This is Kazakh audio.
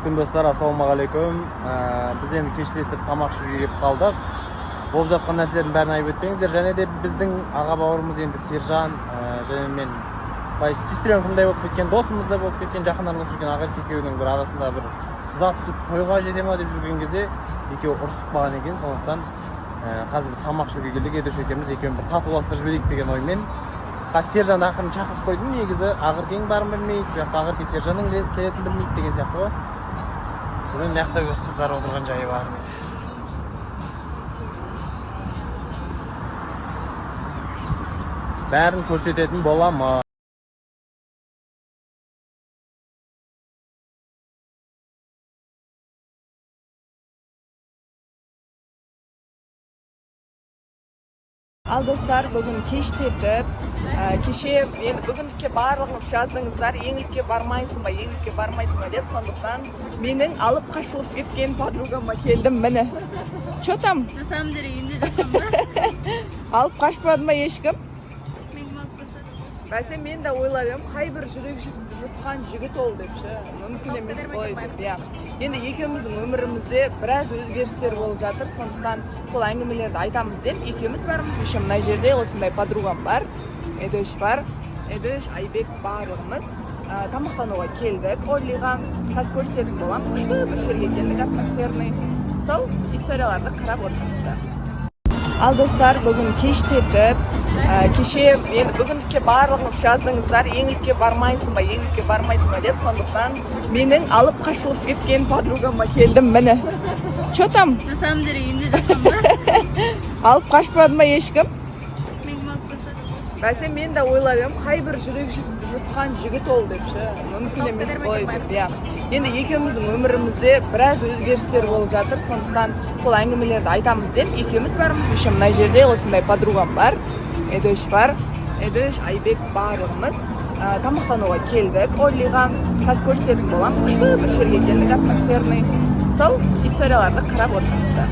күн достар, ассалаумағалейкум. Біз енді кештетіп тамақ ішуге келіп қалдық. Болып жатқан нәрселердің бәрін айтып өтпеңіздер. Және де біздің аға бауырымыз енді Сержан және мен сестренкімдей болып кеткен, досымыз да болып кеткен, жақын араласып жүрген аға екеуінің бір арасында бір сыза түсіп тойға жете ма деп жүрген кезде екеуі ұрысып қалған екен. Сондықтан қазір тамақ ішуге келдік. Едіш екеуміз екеуін бір татуластырып жіберейік деген оймен. Сержан ақырын шақырып қойдым, негізі Ақыркең барын білмейді, бұл жақта Ақыркең Сержанның келетінін білмейді деген сияқты ғой. Содан мына жақта қыздар отырған жайы бар. Бәрін көрсететін боламын. Ал достар, бүгін кештетіп, кеше мен бүгіндікке барлығыңыз жаздыңыздар, еңлікке бармайсың ба деп, сондықтан менің алып қашылып кеткен подругама келдім, міне. Чё там? На самом деле, үйінде жатқан ба? Алып қашпады ма ешкім? Мен кім алып қашады? Бәсе мен де ойлап едім, қай бір жүрек жұтқан жігіт ол депші. Мүмкін емес қой деп, иә. Енді екеуміздің өмірімізде біраз өзгерістер болып жатыр, сондықтан сол әңгімелерді айтамыз деп, екеуміз бармыз. Еще мына жерде осындай подругам бар, Едіш бар, Едіш, Айбек барлығымыз тамақтануға келдік. Оллиға қазір көрсететін болам, күшті бір жерге келдік, атмосферный. Сол историяларды қарап отырмыздар. Ал достар, бүгін кештетіп, кеше мен бүгіндікке барлығыңыз жаздыңыздар, еңлікке бармайсың ба деп, сондықтан менің алып қашылып кеткен подругама келдім, міне. Чё там? На самом деле, үйінде жатқан ба? Алып қашпады ма ешкім? Мен кім алып қашады? Бәсе мен де ойлап едім, қай бір жүрек жұтқан жігіт ол депші. Мүмкін емес қой деп, иә. Енді екеуміздің өмірімізде біраз өзгерістер болып жатыр, сондықтан сол әңгімелерді айтамыз деп, екеуміз бармыз. Еще мына жерде осындай подругам бар, Едіш бар, Едіш, Айбек барлығымыз тамақтануға келдік. Оллиға қазір көрсететін болам, күшті бір жерге келдік, атмосферный. Сол историяларды қарап отырмыздар.